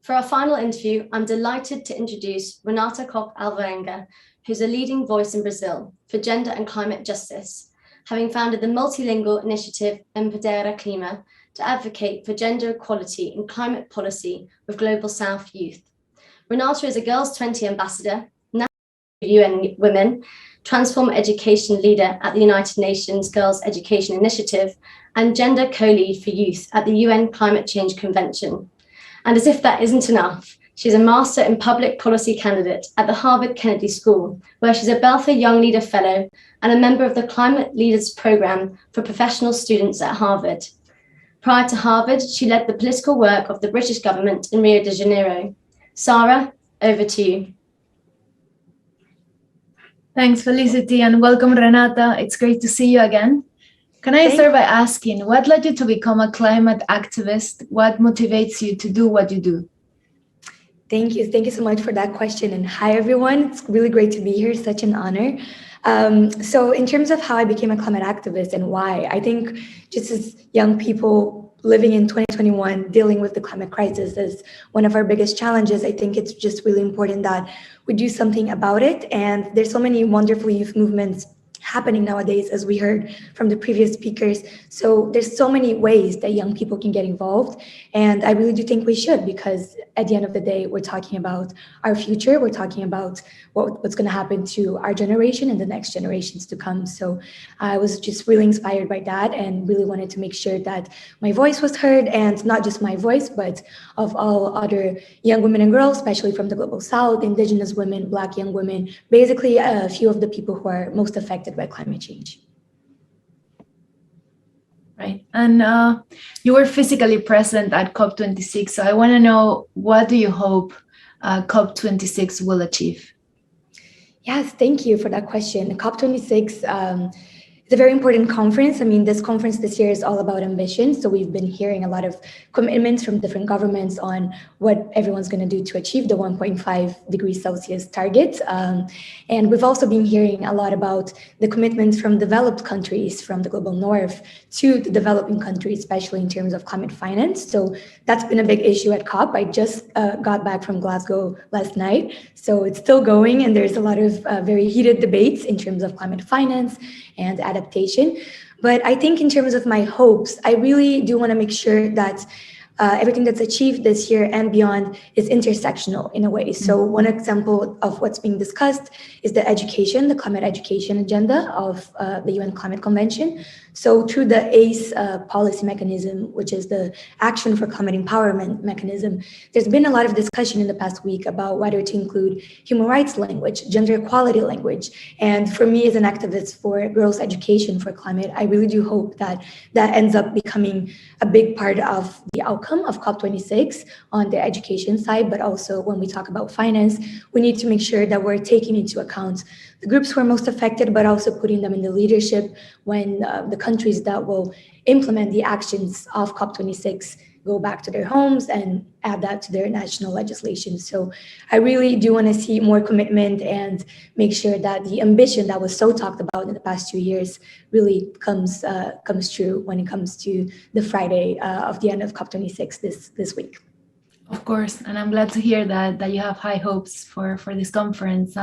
For our final interview, I'm delighted to introduce Renata Koch-Alvarenga, who's a leading voice in Brazil for gender and climate justice, having founded the multilingual initiative Empodera Clima to advocate for gender equality in climate policy with Global South youth. Renata is a Girls 20 ambassador, national UN Women, Transform Education leader at the United Nations Girls Education Initiative, and gender co-lead for youth at the UN Climate Change Convention. And as if that isn't enough, she's a Master in Public Policy candidate at the Harvard Kennedy School, where she's a Belfer Young Leader Fellow and a member of the Climate Leaders Program for professional students at Harvard. Prior to Harvard, she led the political work of the British government in Rio de Janeiro. Sarah, over to you. Thanks, Felicity, and welcome, Renata. It's great to see you again. Can I start by asking, what led you to become a climate activist? What motivates you to do what you do? Thank you. Thank you so much for that question. And hi, everyone. It's really great to be here. Such an honor. So in terms of how I became a climate activist and why, I think just as young people living in 2021, dealing with the climate crisis is one of our biggest challenges, I think it's just really important that we do something about it. And there's so many wonderful youth movements happening nowadays, as we heard from the previous speakers. So there's so many ways that young people can get involved. And I really do think we should, because at the end of the day, we're talking about our future. We're talking about what's going to happen to our generation and the next generations to come. So I was just really inspired by that and really wanted to make sure that my voice was heard, and not just my voice, but of all other young women and girls, especially from the Global South, Indigenous women, Black young women, basically a few of the people who are most affected by climate change. Right, and you were physically present at COP26, so I want to know, what do you hope COP26 will achieve? Yes, thank you for that question. COP26 is a very important conference. I mean, this conference this year is all about ambition. So we've been hearing a lot of commitments from different governments on what everyone's going to do to achieve the 1.5 degrees Celsius target. And we've also been hearing a lot about the commitments from developed countries, from the global north to the developing countries, especially in terms of climate finance. So that's been a big issue at COP. I just got back from Glasgow last night. So it's still going, and there's a lot of very heated debates in terms of climate finance and adaptation. But I think in terms of my hopes, I really do want to make sure that everything that's achieved this year and beyond is intersectional in a way. So one example of what's being discussed is the climate education agenda of the UN Climate Convention. So through the ACE policy mechanism, which is the Action for Climate Empowerment mechanism, there's been a lot of discussion in the past week about whether to include human rights language, gender equality language. And for me as an activist for girls' education for climate, I really do hope that that ends up becoming a big part of the outcome of COP26 on the education side. But also when we talk about finance, we need to make sure that we're taking into account the groups who are most affected, but also putting them in the leadership when the countries that will implement the actions of COP26 go back to their homes and add that to their national legislation. So I really do want to see more commitment and make sure that the ambition that was so talked about in the past 2 years really comes true when it comes to the Friday of the end of COP26 this week. Of course, and I'm glad to hear that you have high hopes for this conference.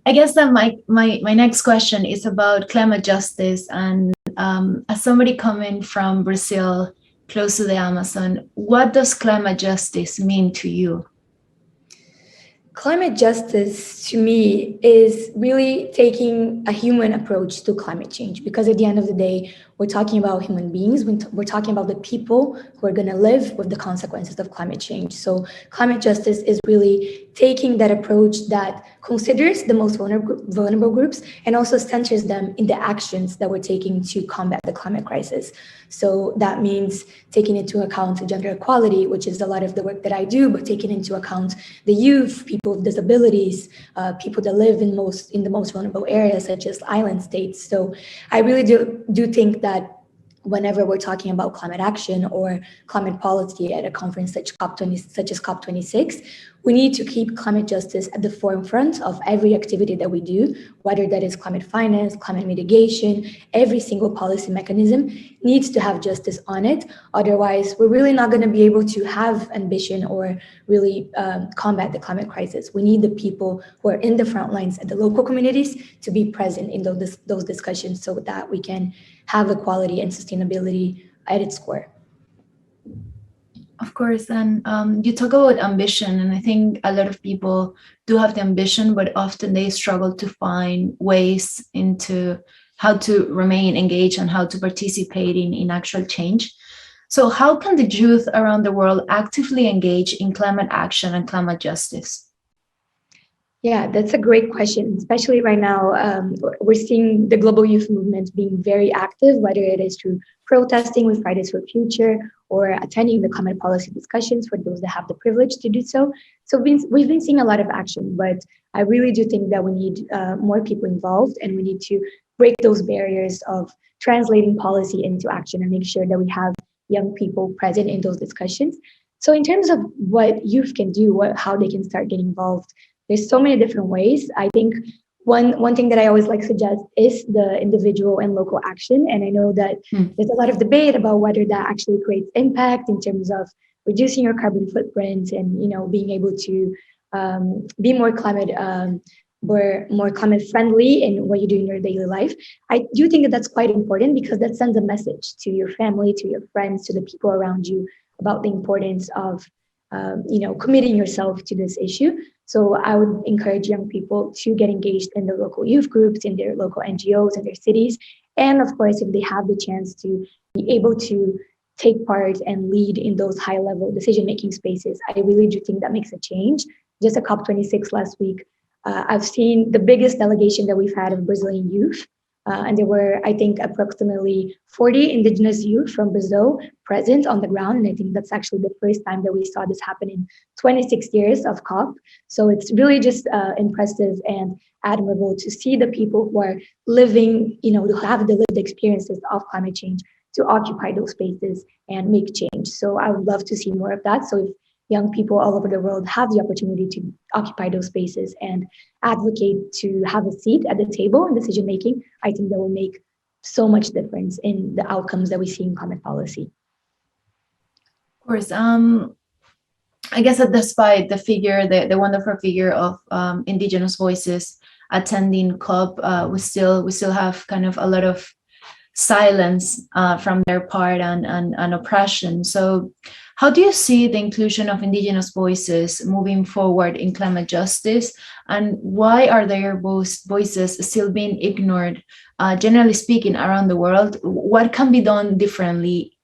I guess that my next question is about climate justice, and as somebody coming from Brazil, close to the Amazon, what does climate justice mean to you? Climate justice, to me, is really taking a human approach to climate change, because at the end of the day, we're talking about human beings. We're talking about the people who are going to live with the consequences of climate change. So climate justice is really taking that approach that considers the most vulnerable groups and also centers them in the actions that we're taking to combat the climate crisis. So that means taking into account gender equality, which is a lot of the work that I do, but taking into account the youth, people with disabilities, people that live in the most vulnerable areas, such as island states. So I really do think that whenever we're talking about climate action or climate policy at a conference such as COP26, we need to keep climate justice at the forefront of every activity that we do, whether that is climate finance, climate mitigation. Every single policy mechanism needs to have justice on it. Otherwise, we're really not going to be able to have ambition or really combat the climate crisis. We need the people who are in the front lines at the local communities to be present in those discussions so that we can have equality and sustainability at its core. Of course, and you talk about ambition, and I think a lot of people do have the ambition, but often they struggle to find ways into how to remain engaged and how to participate in actual change. So how can the youth around the world actively engage in climate action and climate justice? Yeah, that's a great question, especially right now. We're seeing the global youth movement being very active, whether it is through protesting with Fridays for Future or attending the climate policy discussions for those that have the privilege to do so. So we've been seeing a lot of action, but I really do think that we need more people involved, and we need to break those barriers of translating policy into action and make sure that we have young people present in those discussions. So in terms of what youth can do, how they can start getting involved, there's so many different ways. I think one thing that I always like to suggest is the individual and local action. And I know that there's a lot of debate about whether that actually creates impact in terms of reducing your carbon footprint and, you know, being able to be more climate friendly in what you do in your daily life. I do think that that's quite important because that sends a message to your family, to your friends, to the people around you about the importance of committing yourself to this issue. So I would encourage young people to get engaged in the local youth groups, in their local NGOs, in their cities. And of course, if they have the chance to be able to take part and lead in those high-level decision-making spaces, I really do think that makes a change. Just at COP26 last week, I've seen the biggest delegation that we've had of Brazilian youth. And there were, I think, approximately 40 Indigenous youth from Brazil present on the ground. And I think that's actually the first time that we saw this happen in 26 years of COP. So it's really just impressive and admirable to see the people who are living, who have the lived experiences of climate change to occupy those spaces and make change. So I would love to see more of that. So if young people all over the world have the opportunity to occupy those spaces and advocate to have a seat at the table in decision making, I think that will make so much difference in the outcomes that we see in climate policy. Of course, I guess that despite the wonderful figure of Indigenous voices attending COP, we still have kind of a lot of silence from their part and oppression. So how do you see the inclusion of Indigenous voices moving forward in climate justice, and why are their voices still being ignored, generally speaking, around the world? What can be done differently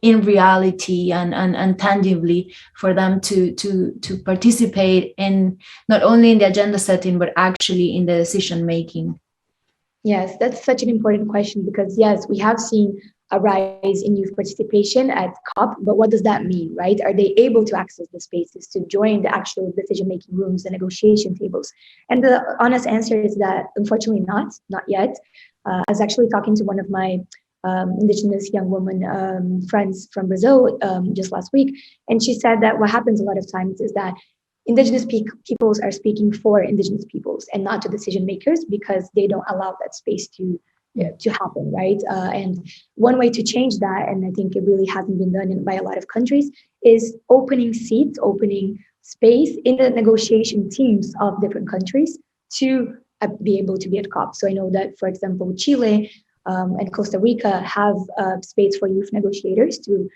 in reality and tangibly for them to participate in not only in the agenda setting, but actually in the decision making? Yes, that's such an important question because, yes, we have seen a rise in youth participation at COP, but what does that mean, right? Are they able to access the spaces to join the actual decision-making rooms, the negotiation tables? And the honest answer is that, unfortunately, not yet. I was actually talking to one of my Indigenous young woman friends from Brazil just last week, and she said that what happens a lot of times is that Indigenous peoples are speaking for Indigenous peoples and not to decision makers because they don't allow that space to happen, right? And one way to change that, and I think it really hasn't been done by a lot of countries, is opening seats, opening space in the negotiation teams of different countries to be able to be at COP. So I know that, for example, Chile and Costa Rica have space for youth negotiators to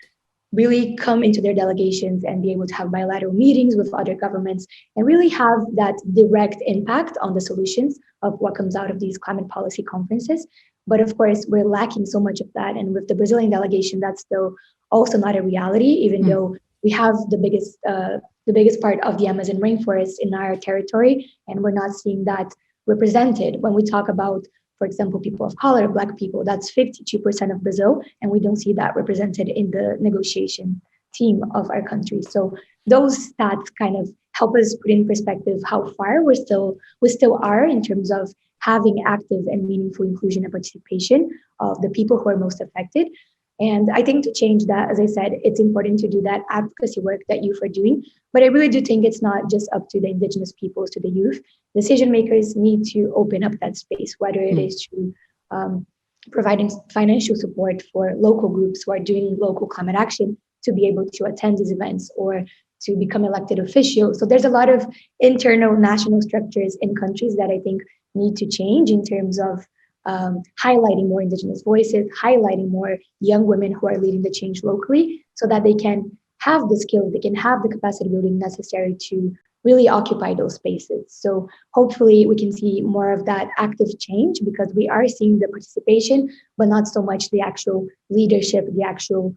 really come into their delegations and be able to have bilateral meetings with other governments and really have that direct impact on the solutions of what comes out of these climate policy conferences. But of course, we're lacking so much of that. And with the Brazilian delegation, that's still also not a reality, even though we have the biggest part of the Amazon rainforest in our territory, and we're not seeing that represented. When we talk about, for example, people of color, Black people, that's 52% of Brazil, and we don't see that represented in the negotiation team of our country. So those stats kind of help us put in perspective how far we still are in terms of having active and meaningful inclusion and participation of the people who are most affected. And I think to change that, as I said, it's important to do that advocacy work that youth are doing. But I really do think it's not just up to the Indigenous peoples, to the youth. Decision makers need to open up that space, whether it is through providing financial support for local groups who are doing local climate action to be able to attend these events or to become elected officials. So there's a lot of internal national structures in countries that I think need to change in terms of highlighting more Indigenous voices, highlighting more young women who are leading the change locally so that they can have the skills, they can have the capacity building necessary to really occupy those spaces. So hopefully we can see more of that active change because we are seeing the participation, but not so much the actual leadership, the actual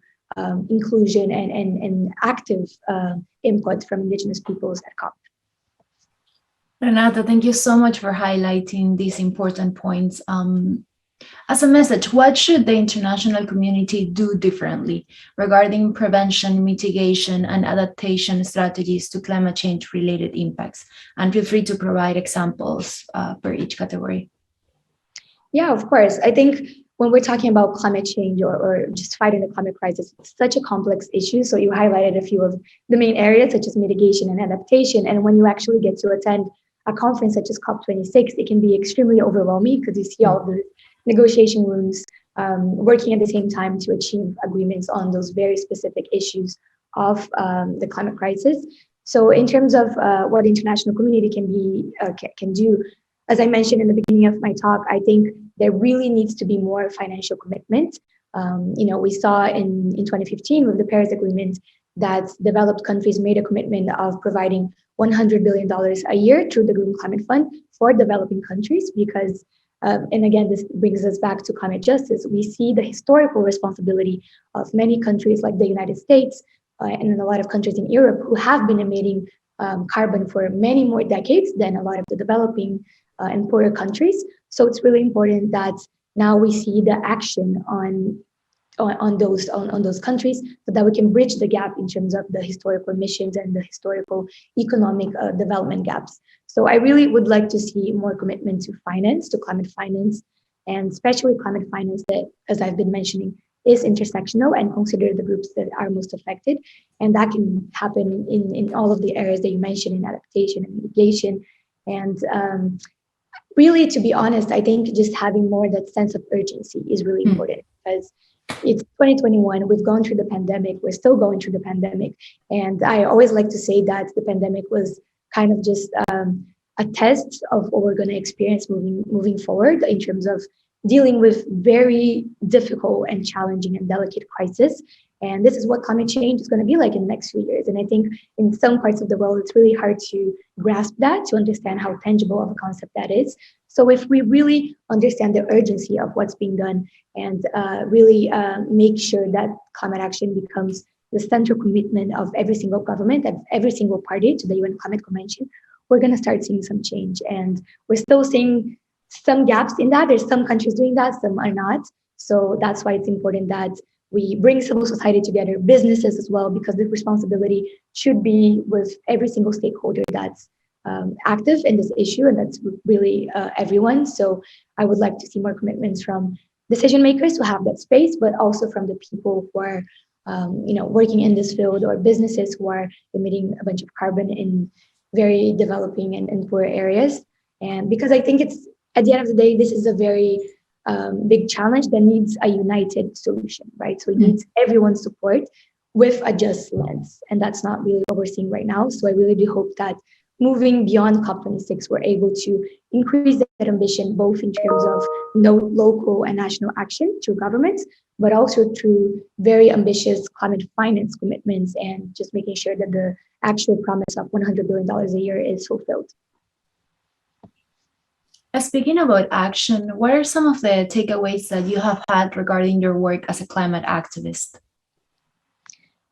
inclusion and active input from Indigenous peoples at COP. Renata, thank you so much for highlighting these important points. As a message, what should the international community do differently regarding prevention, mitigation, and adaptation strategies to climate change related impacts? And feel free to provide examples for each category. Yeah, of course. I think when we're talking about climate change or just fighting the climate crisis, it's such a complex issue. So you highlighted a few of the main areas, such as mitigation and adaptation. And when you actually get to attend a conference such as COP26, it can be extremely overwhelming because you see all of the negotiation rooms working at the same time to achieve agreements on those very specific issues of the climate crisis. So in terms of what the international community can do, as I mentioned in the beginning of my talk, I think there really needs to be more financial commitment. We saw in 2015 with the Paris Agreement that developed countries made a commitment of providing $100 billion a year through the Green Climate Fund for developing countries because, and again, this brings us back to climate justice. We see the historical responsibility of many countries like the United States and in a lot of countries in Europe who have been emitting carbon for many more decades than a lot of the developing and poorer countries. So it's really important that now we see the action on those countries so that we can bridge the gap in terms of the historical emissions and the historical economic development gaps. So I really would like to see more commitment to finance, to climate finance, and especially climate finance that, as I've been mentioning, is intersectional and consider the groups that are most affected. And that can happen in all of the areas that you mentioned in adaptation and mitigation. And really, to be honest, I think just having more that sense of urgency is really important because it's 2021, we've gone through the pandemic, we're still going through the pandemic. And I always like to say that the pandemic was kind of just a test of what we're going to experience moving forward in terms of dealing with very difficult and challenging and delicate crises. And this is what climate change is going to be like in the next few years. And I think in some parts of the world, it's really hard to grasp that, to understand how tangible of a concept that is. So if we really understand the urgency of what's being done and really make sure that climate action becomes the central commitment of every single government, of every single party to the UN Climate Convention, we're going to start seeing some change. And we're still seeing some gaps in that. There's some countries doing that, some are not. So that's why it's important that we bring civil society together, businesses as well, because the responsibility should be with every single stakeholder that's active in this issue, and that's really everyone. So I would like to see more commitments from decision makers who have that space, but also from the people who are working in this field or businesses who are emitting a bunch of carbon in very developing and poor areas. And because I think it's, at the end of the day, this is a very big challenge that needs a united solution, right? So it needs everyone's support with a just lens. And that's not really what we're seeing right now. So I really do hope that moving beyond COP26, we're able to increase that ambition, both in terms of local and national action through governments, but also through very ambitious climate finance commitments and just making sure that the actual promise of $100 billion a year is fulfilled. Speaking about action, what are some of the takeaways that you have had regarding your work as a climate activist?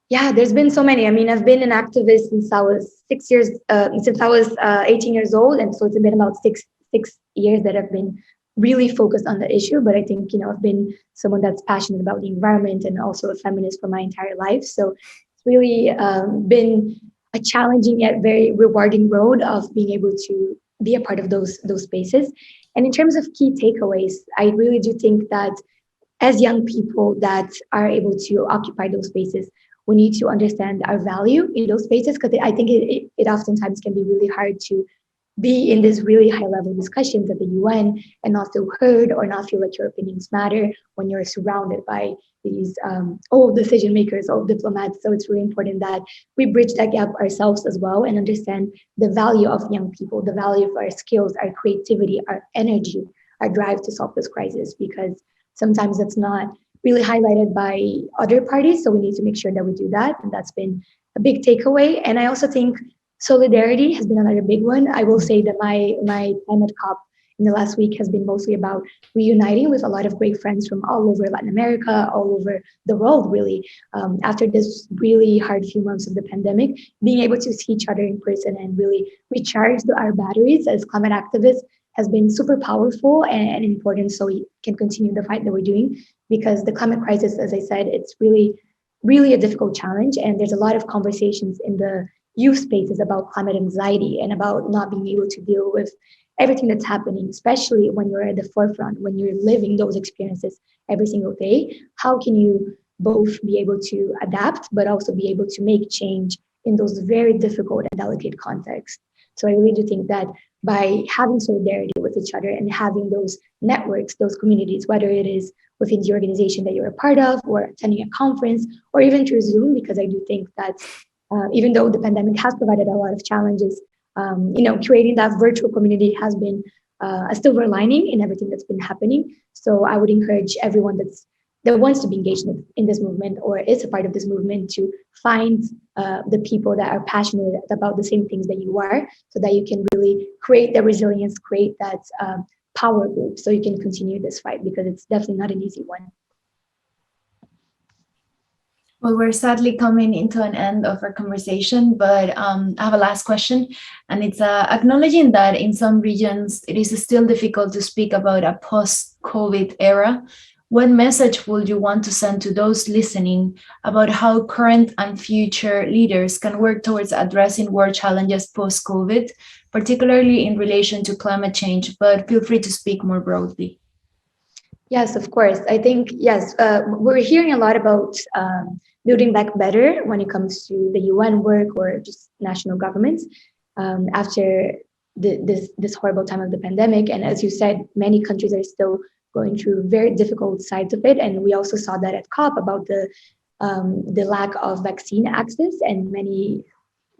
Yeah, there's been so many. I mean, I've been an activist since I was 18 years old. And so it's been about six years that I've been really focused on the issue. But I think, I've been someone that's passionate about the environment and also a feminist for my entire life. So it's really been a challenging yet very rewarding road of being able to be a part of those spaces. And in terms of key takeaways, I really do think that as young people that are able to occupy those spaces, we need to understand our value in those spaces, because I think it oftentimes can be really hard to be in these really high level discussions at the UN and not feel heard or not feel like your opinions matter when you're surrounded by these old decision makers, old diplomats. So it's really important that we bridge that gap ourselves as well and understand the value of young people, the value of our skills, our creativity, our energy, our drive to solve this crisis, because sometimes that's not really highlighted by other parties. So we need to make sure that we do that. And that's been a big takeaway. And I also think solidarity has been another big one. I will say that my time at COP in the last week has been mostly about reuniting with a lot of great friends from all over Latin America, all over the world, really. After this really hard few months of the pandemic, being able to see each other in person and really recharge our batteries as climate activists has been super powerful and important, so we can continue the fight that we're doing. Because the climate crisis, as I said, it's really, really a difficult challenge. And there's a lot of conversations in the youth spaces about climate anxiety and about not being able to deal with everything that's happening, especially when you're at the forefront, when you're living those experiences every single day. How can you both be able to adapt, but also be able to make change in those very difficult and delicate contexts? So I really do think that by having solidarity with each other and having those networks, those communities, whether it is within the organization that you're a part of or attending a conference or even through Zoom, because I do think that even though the pandemic has provided a lot of challenges, creating that virtual community has been a silver lining in everything that's been happening. So I would encourage everyone that wants to be engaged in this movement or is a part of this movement to find the people that are passionate about the same things that you are, so that you can really create that resilience, create that power group, so you can continue this fight, because it's definitely not an easy one. Well, we're sadly coming into an end of our conversation, but I have a last question, and it's acknowledging that in some regions it is still difficult to speak about a post-COVID era. What message would you want to send to those listening about how current and future leaders can work towards addressing world challenges post-COVID, particularly in relation to climate change? But feel free to speak more broadly. Yes, of course. I think, yes, we're hearing a lot about building back better when it comes to the UN work or just national governments after this horrible time of the pandemic. And as you said, many countries are still going through very difficult sides of it. And we also saw that at COP about the lack of vaccine access and many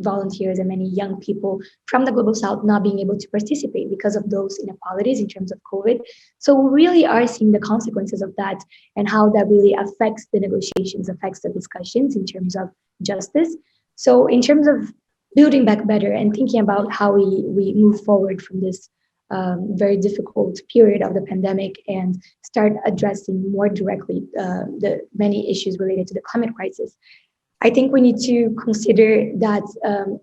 volunteers and many young people from the global south not being able to participate because of those inequalities in terms of COVID. So we really are seeing the consequences of that and how that really affects the negotiations, affects the discussions in terms of justice. So in terms of building back better and thinking about how we move forward from this very difficult period of the pandemic and start addressing more directly the many issues related to the climate crisis, I think we need to consider that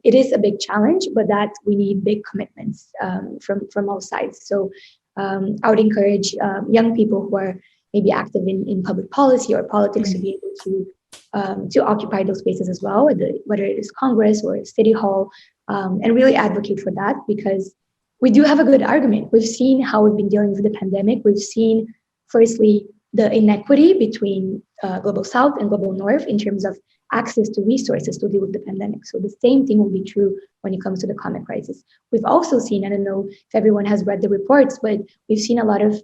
it is a big challenge, but that we need big commitments from all sides. So I would encourage young people who are maybe active in public policy or politics to be able to occupy those spaces as well, whether it is Congress or City Hall, and really advocate for that, because we do have a good argument. We've seen how we've been dealing with the pandemic. We've seen, firstly, the inequity between Global South and Global North in terms of access to resources to deal with the pandemic. So the same thing will be true when it comes to the climate crisis. We've also seen, I don't know if everyone has read the reports, but we've seen a lot of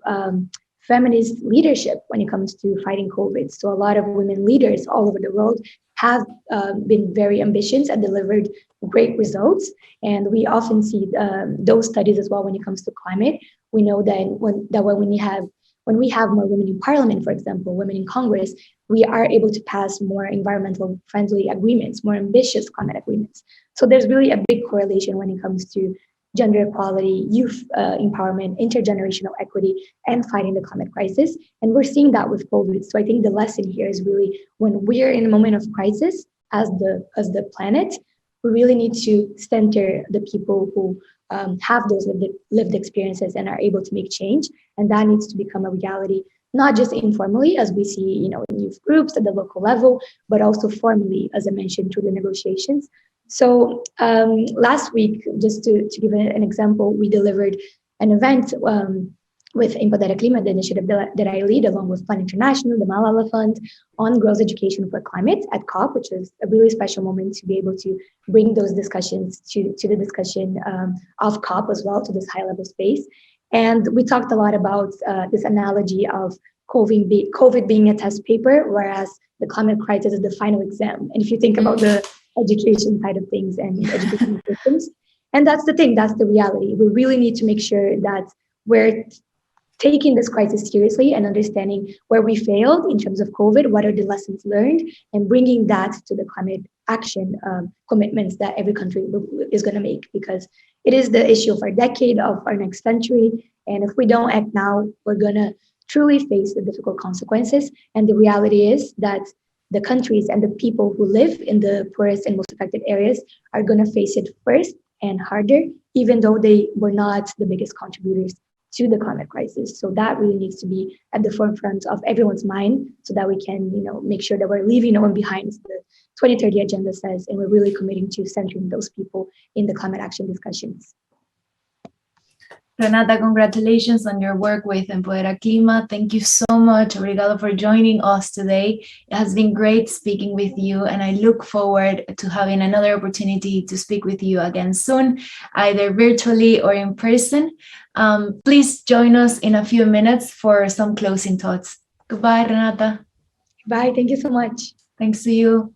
feminist leadership when it comes to fighting COVID. So a lot of women leaders all over the world have been very ambitious and delivered great results. And we often see those studies as well when it comes to climate. We know that when we have more women in parliament, for example, women in Congress, we are able to pass more environmental friendly agreements, more ambitious climate agreements. So there's really a big correlation when it comes to gender equality, youth empowerment, intergenerational equity, and fighting the climate crisis. And we're seeing that with COVID. So I think the lesson here is really, when we're in a moment of crisis as the planet, we really need to center the people who have those lived experiences and are able to make change. And that needs to become a reality, not just informally, as we see, in youth groups at the local level, but also formally, as I mentioned, through the negotiations. So last week, just to give an example, we delivered an event with Empodera Clima, the initiative that I lead, along with Plan International, the Malala Fund, on girls' education for climate at COP, which is a really special moment to be able to bring those discussions to the discussion of COP as well, to this high-level space. And we talked a lot about this analogy of COVID being a test paper, whereas the climate crisis is the final exam. And if you think about the education side of things and education systems, and that's the thing, that's the reality. We really need to make sure that we're taking this crisis seriously and understanding where we failed in terms of COVID, what are the lessons learned, and bringing that to the climate action commitments that every country is going to make, because it is the issue of our decade, of our next century. And if we don't act now, we're going to truly face the difficult consequences. And the reality is that the countries and the people who live in the poorest and most affected areas are going to face it first and harder, even though they were not the biggest contributors to the climate crisis. So that really needs to be at the forefront of everyone's mind, so that we can, make sure that we're leaving no one behind, as the 2030 agenda says, and we're really committing to centering those people in the climate action discussions. Renata, congratulations on your work with Empodera Clima. Thank you so much, Obrigado, for joining us today. It has been great speaking with you, and I look forward to having another opportunity to speak with you again soon, either virtually or in person. Please join us in a few minutes for some closing thoughts. Goodbye, Renata. Bye. Thank you so much. Thanks to you.